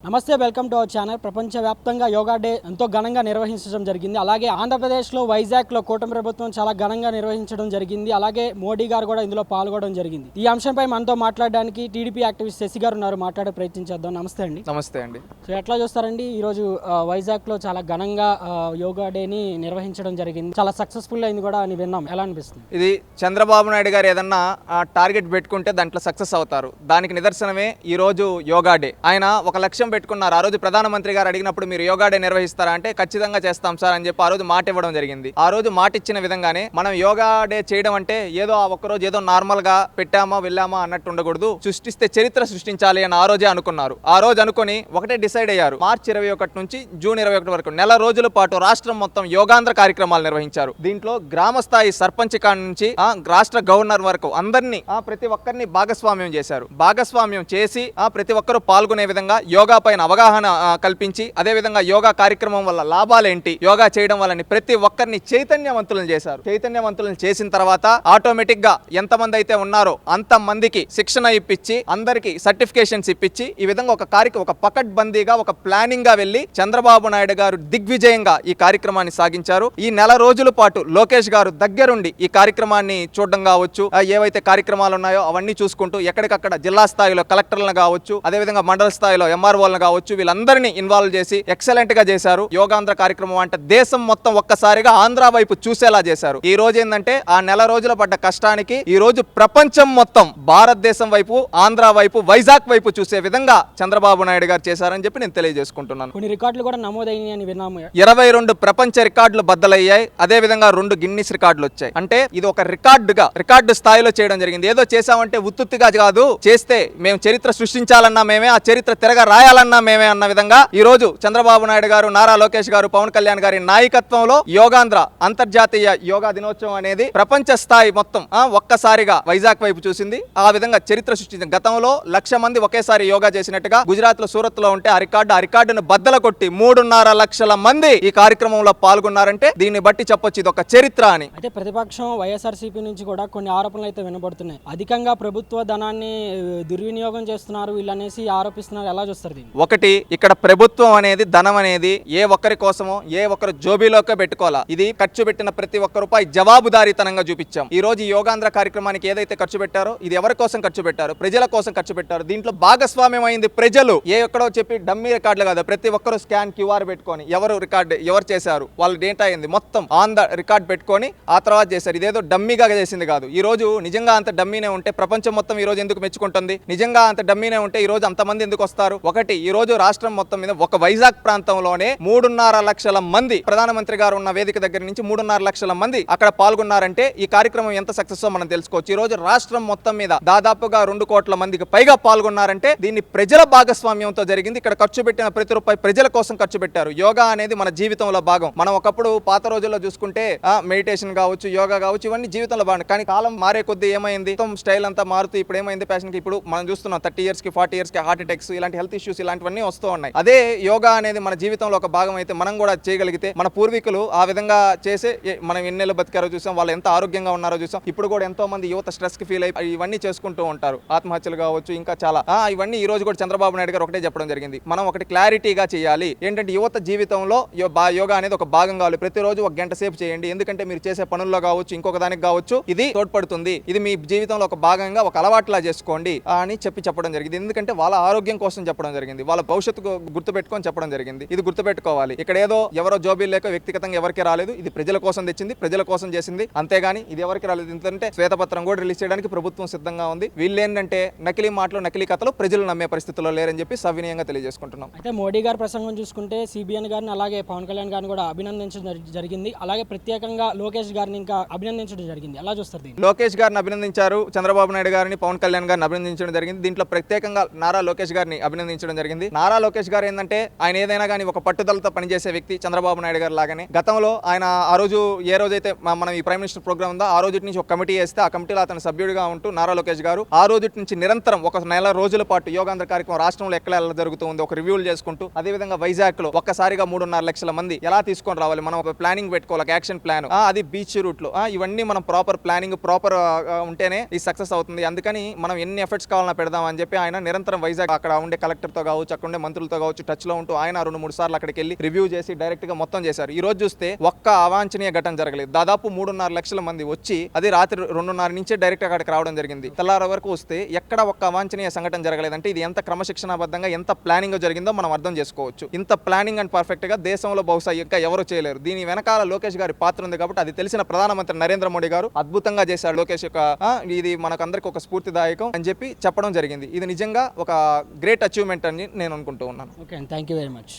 నమస్తే, welcome to our channel. ప్రపంచవ్యాప్తంగా yoga day ఎంతో ఘనంగా నిర్వహించడం జరిగింది. అలాగే ఆంధ్రప్రదేశ్లో వైజాగ్లో కూటమి ప్రభుత్వం చాలా ఘనంగా నిర్వహించడం జరిగింది. అలాగే మోడీ గారు కూడా ఇందులో పాల్గొనడం జరిగింది. ఈ అంశంపై మనతో మాట్లాడడానికి టీడీపీ యాక్టివిస్ట్ శశి గారు ఉన్నారు. మాట్లాడే ప్రయత్నం చేద్దాం. నమస్తే అండి. నమస్తే అండి. సో ఎట్లా చూస్తారండి, ఈరోజు వైజాగ్లో చాలా ఘనంగా యోగా డేని నిర్వహించడం జరిగింది. చాలా సక్సెస్ఫుల్ అయింది కూడా అని విన్నాం. ఎలా అనిపిస్తుంది? ఇది చంద్రబాబు నాయుడు గారు ఏదన్నా టార్గెట్ పెట్టుకుంటే దాంట్లో సక్సెస్ అవుతారు. దానికి నిదర్శనమే ఈ రోజు యోగా డే. ఆయన ఒక లక్ష్యం పెట్టుకున్నారు. ఆ రోజు ప్రధానమంత్రి గారు అడిగినప్పుడు మీరు యోగా డే నిర్వహిస్తారా అంటే ఖచ్చితంగా చేస్తాం సార్ అని చెప్పి ఆ రోజు మాట ఇవ్వడం జరిగింది. ఆ రోజు మాట ఇచ్చిన విధంగానే మనం యోగా డే చేయడం అంటే ఏదో ఆ ఒక్కరోజు ఏదో నార్మల్ గా పెట్టామా వెళ్ళామా అన్నట్టు ఉండకూడదు. సృష్టిస్తే చరిత్ర సృష్టించాలి అని ఆ రోజే అనుకున్నారు. ఆ రోజు అనుకుని ఒకటే డిసైడ్ అయ్యారు. మార్చి 21 నుంచి జూన్ 21 వరకు నెల రోజుల పాటు రాష్ట్రం మొత్తం యోగాంధ్ర కార్యక్రమాలు నిర్వహించారు. దీంట్లో గ్రామ స్థాయి సర్పంచ్ కాడి నుంచి రాష్ట్ర గవర్నర్ వరకు అందరినీ ప్రతి ఒక్కరిని భాగస్వామ్యం చేశారు. భాగస్వామ్యం చేసి ప్రతి ఒక్కరూ పాల్గొనే విధంగా యోగా పైన అవగాహన కల్పించి అదే విధంగా యోగా కార్యక్రమం వల్ల లాభాలేంటి, యోగా చేయడం వల్ల ప్రతి ఒక్కరిని చైతన్యవంతులను చేశారు. చైతన్యవంతులను చేసిన తర్వాత ఆటోమేటిక్ గా ఎంతమంది అయితే ఉన్నారో అంత మందికి శిక్షణ ఇప్పించి అందరికి సర్టిఫికేషన్స్ ఇప్పించి ఈ విధంగా ఒక పకడ్బందీగా ఒక ప్లానింగ్ గా వెళ్లి చంద్రబాబు నాయుడు గారు దిగ్విజయంగా ఈ కార్యక్రమాన్ని సాగించారు. ఈ నెల రోజుల పాటు లోకేష్ గారు దగ్గరుండి ఈ కార్యక్రమాన్ని చూడడం కావచ్చు, ఏవైతే కార్యక్రమాలు ఉన్నాయో అవన్నీ చూసుకుంటూ ఎక్కడికక్కడ జిల్లా స్థాయిలో కలెక్టర్లను కావచ్చు, అదే విధంగా మండల స్థాయిలో ఎంఆర్ఓలను కావచ్చు, వీళ్ళందరినీ ఇన్వాల్వ్ చేసి ఎక్సలెంట్ గా చేశారు. యోగాంధ్ర కార్యక్రమం అంటే దేశం మొత్తం ఒక్కసారిగా ఆంధ్ర వైపు చూసేలా చేశారు. ఈ రోజు ఏంటంటే ఆ నెల రోజుల పడ్డ కష్టానికి ఈ రోజు ప్రపంచం మొత్తం భారతదేశం వైపు, ఆంధ్ర వైపు, వైజాగ్ వైపు చూసే విధంగా చంద్రబాబు నాయుడు గారు చేశారని చెప్పి నేను తెలియజేసుకుంటున్నాను. కొన్ని రికార్డులు కూడా నమోదైనాయని విన్నాము. 22 ప్రపంచ రికార్డులు బద్దలయ్యాయి. అదే విధంగా 2 గిన్నిస్ రికార్డులు వచ్చాయి. అంటే ఇది ఒక రికార్డు స్థాయిలో చేయడం జరిగింది. ఏదో చేసామంటే ఉత్తుత్తిగా కాదు, చేస్తే మేము చరిత్ర సృష్టించాలన్నా మేమే, ఆ చరిత్ర తిరగ రాయాలన్నా మేమే అన్న విధంగా ఈ రోజు చంద్రబాబు నాయుడు గారు, నారా లోకేష్ గారు, పవన్ కళ్యాణ్ గారి నాయకత్వంలో యోగాంధ్ర అంతర్జాతీయ యోగా దినోత్సవం అనేది ప్రపంచ స్థాయి మొత్తం ఒక్కసారిగా వైజాగ్ వైపు చూసింది. ఆ విధంగా చరిత్ర సృష్టించింది. గతంలో 1,00,000 మంది ఒకేసారి యోగా చేసినట్టుగా గుజరాత్ లో, సూరత్ లో ఉంటే ఆ రికార్డును బద్దల కొట్టి 3.5 లక్షల మంది ఈ కార్యక్రమంలో పాల్గొన్నారంటే దీన్ని బట్టి చెప్పొచ్చు ఇది ఒక చరిత్ర అని. అయితే ప్రతిపక్షం వైఎస్ఆర్సీపీ నుంచి కూడా కొన్ని ఆరోపణలు అయితే వినబడుతున్నాయి. అధికంగా ప్రభుత్వ ధనాన్ని దుర్వినియోగం చేస్తున్నారు వీళ్ళనేసి ఆరోపిస్తున్నారు. ఎలా చూస్తారు దీన్ని? ఒకటి, ఇక్కడ ప్రభుత్వం అనేది ధనం అనేది ఏ ఒక్కరి కోసమో ఏ ఒక్కరు జోబీలోకే పెట్టుకోవాలా. ఇది ఖర్చు పెట్టిన ప్రతి ఒక్క రూపాయి జవాబుదారీతనంగా చూపించాం. ఈ రోజు యోగాంధ్ర కార్యక్రమానికి ఏదైతే ఖర్చు పెట్టారో ఇది ఎవరి కోసం ఖర్చు పెట్టారు? ప్రజల కోసం ఖర్చు పెట్టారు. దీంట్లో భాగస్వామ్యం అయింది ప్రజలు. ఎక్కడో చెప్పి డమ్మీ రికార్డులు కాదు, ప్రతి ఒక్కరు స్కాన్ QR పెట్టుకొని ఎవరు చేశారు వాళ్ళ డేటా అయింది మొత్తం ఆన్ ద రికార్డ్ పెట్టుకొని ఆ తర్వాత చేశారు. ఇదేదో డమ్మీగా చేసింది కాదు. ఈ రోజు నిజంగా అంత డమ్మీనే ఉంటే ప్రపంచం మొత్తం ఈ రోజు ఎందుకు మెచ్చుకుంటుంది? నిజంగా అంత డమ్మీనే ఉంటే ఈ రోజు అంతమంది ఎందుకు వస్తారు? ఒకటి, ఈ రోజు రాష్ట్రం మొత్తం మీద ఒక వైజాగ్ ప్రాంతంలోనే 3.5 లక్షల మంది ప్రధానమంత్రి గారు ఉన్న వేదిక దగ్గర నుంచి 3.5 లక్షల మంది అక్కడ పాల్గొన్నారంటే ఈ కార్యక్రమం ఎంత సక్సెస్ మనం తెలుసుకోవచ్చు. ఈ రోజు రాష్ట్రం మొత్తం మీద దాదాపుగా 2 కోట్ల మందికి పైగా పాల్గొన్నారంటే దీన్ని ప్రజల భాగస్వామ్యంతో జరిగింది. ఇక్కడ ఖర్చు పెట్టిన ప్రతి రూపాయి ప్రజల కోసం ఖర్చు పెట్టారు. యోగా అనేది మన జీవితంలో భాగం. మనం ఒకప్పుడు పాత రోజుల్లో చూసుకుంటే మెడిటేషన్ కావచ్చు, యోగా కావచ్చు, ఇవన్నీ జీవితంలో భాగం. కానీ కాలం మారే కొద్దీ ఏమైంది, స్టైల్ అంతా మారుతూ ఇప్పుడు ఏమైంది, ఫ్యాషన్ కి ఇప్పుడు మనం చూస్తున్నాం 30 years కి 40 years కి హార్ట్ అటాక్స్, ఇలాంటి హెల్త్ ఇష్యూస్ ఇలాంటివన్నీ వస్తూ ఉన్నాయి. అదే యోగా అనేది మన జీవితంలో ఒక భాగం అయితే మనం కూడా చేయగలిగితే, మన పూర్వీకులు ఆ విధంగా చేసి మనం ఎన్నెళ్ళు బతికారో చూసాం, వాళ్ళు ఎంత ఆరోగ్యంగా ఉన్నారో చూసాం. ఇప్పుడు కూడా ఎంతో మంది యువత స్ట్రెస్ కి ఫీల్ అయ్యి ఇవన్నీ చేసుకుంటూ ఉంటారు. ఆత్మహత్యలు కావచ్చు, ఇంకా చాలా ఇవన్నీ ఈ రోజు కూడా చంద్రబాబు నాయుడు గారు ఒకటే చెప్పడం జరిగింది. మనం ఒకటి క్లారిటీగా చేయాలి ఏంటంటే యువత జీవితంలో యోగా అనేది ఒక భాగం కావాలి. ప్రతిరోజు 1 గంట సేపు చేయండి. ఎందుకంటే మీరు చేసే పనుల్లో కావచ్చు, ఇంకొక దానికి కావచ్చు, ఇది తోడ్పడుతుంది. ఇది మీ జీవితంలో ఒక భాగంగా ఒక అలవాట్లా చేసుకోండి అని చెప్పడం జరిగింది. ఎందుకంటే వాళ్ళ ఆరోగ్యం కోసం చెప్పడం జరిగింది, వాళ్ళ భవిష్యత్తు గుర్తుపెట్టుకొని చెప్పడం జరిగింది. ఇది గుర్తుపెట్టుకోవాలి. ఇక్కడ ఏదో ఎవరో జోబీలు లేక వ్యక్తిగతంగా ఎవరికి రాలేదు. ఇది ప్రజల కోసం తెచ్చింది, ప్రజల కోసం చేసింది, అంతేగాని ఇది ఎవరికి రాలేదు. ఎందుకంటే శ్వేతపత్రం కూడా రిలీజ్ చేయడానికి ప్రభుత్వం సిద్ధంగా ఉంది. వీళ్ళు ఏంటంటే నకిలీ మాటలు, నకిలీ కథలు ప్రజలు నమ్మే పరిస్థితుల్లో లేరని చెప్పి సవినయంగా తెలియజేసుకుంటున్నాం. అయితే మోడీ గారి ప్రసంగం చూసుకుంటే సిబిఎన్ గారిని అలాగే పవన్ కళ్యాణ్ గారిని కూడా అభినందించడం జరిగింది. అలాగే ప్రత్యేకంగా లోకేష్ గారిని ఇంకా అభినందించడం జరిగింది. ఎలా చూస్తారు దీన్ని? లోకేష్ గారిని అభినందించారు, చంద్రబాబు నాయుడు గారిని, పవన్ కళ్యాణ్ గారిని అభినందించడం జరిగింది. దీంట్లో ప్రత్యేకంగా నారా లోకేష్ గారిని అభినందించడం జరిగింది. నారా లోకేష్ గారు ఏంటంటే ఆయన ఏదైనా కానీ ఒక పట్టుదలతో పనిచేసే వ్యక్తి. చంద్రబాబు నాయుడు గారు లాగానే గతంలో ఆయన ఆ రోజు ఏ రోజైతే మనం ఈ ప్రైమ్ మినిస్టర్ ప్రోగ్రామ్ ఉందో ఆ రోజు నుంచి ఒక కమిటీ వేస్తే ఆ కమిటీలో అతను సభ్యుడిగా ఉంటూ నారా లోకేష్ గారు ఆ రోజు నుంచి నిరంతరం ఒక నెల రోజుల పాటు యోగాంధ్ర కార్యక్రమం రాష్ట్రంలో ఎక్కడ జరుగుతుంది ఒక రివ్యూలు చేసుకుంటూ, అదేవిధంగా వైజాగ్ లో ఒక్కసారిగా 3.5 లక్షల మంది ఎలా తీసుకొని రావాలి, మనం ఒక ప్లానింగ్ పెట్టుకోవాలి, ఒక యాక్షన్ ప్లాన్, అది బీచ్ రూట్ లో ఇవన్నీ మనం ప్రాపర్ ప్లానింగ్ ఉంటేనే ఈ సక్సెస్ అవుతుంది. అందుకని మనం ఎన్ని ఎఫర్ట్స్ కావాలన్నా పెడదాం అని చెప్పి ఆయన నిరంతరం వైజాగ్ అక్కడ ఉండే కలెక్టర్ తో కావచ్చు, అక్కడ ఉండే మంత్రులతో కావచ్చు టచ్ లో ఉంటూ ఆయన 2-3 సార్లు అక్కడికి వెళ్ళి రివ్యూ చేసి డైరెక్ట్ గా మొత్తం చేశారు. ఈ రోజు చూస్తే ఒక్క అవాంఛనీయ ఘటన జరగలేదు. దాదాపు 3.5 లక్షల మంది వచ్చి అది రాత్రి 2:30 నుంచే డైరెక్ట్ అక్కడికి రావడం జరిగింది. తెల్లార వరకు వస్తే ఎక్కడ ఒక్క అవాంఛనీయ సంఘటన జరగలేదంటే ఇది ఎంత క్రమశిక్షణాబద్ధంగా ఎంత ప్లానింగ్ జరిగిందో మనం అర్థం చేసుకోవచ్చు. ఇంత ప్లానింగ్ అండ్ పర్ఫెక్ట్ గా దేశంలో బహుశా ఇంకా ఎవరు చేయలేరు. దీని వెనకాల లోకేష్ గారి పాత్ర ఉంది కాబట్టి అది తెలిసిన ప్రధానమంత్రి నరేంద్ర మోడీ గారు అద్భుతంగా చేశారు. లోకేష్ యొక్క ఇది మనకందరికి ఒక స్ఫూర్తిదాయకం అని చెప్పి చెప్పడం జరిగింది. ఇది నిజంగా ఒక గ్రేట్ అచీవ్మెంట్ అని నేను అనుకుంటూ ఉన్నాను. Okay, thank you very much.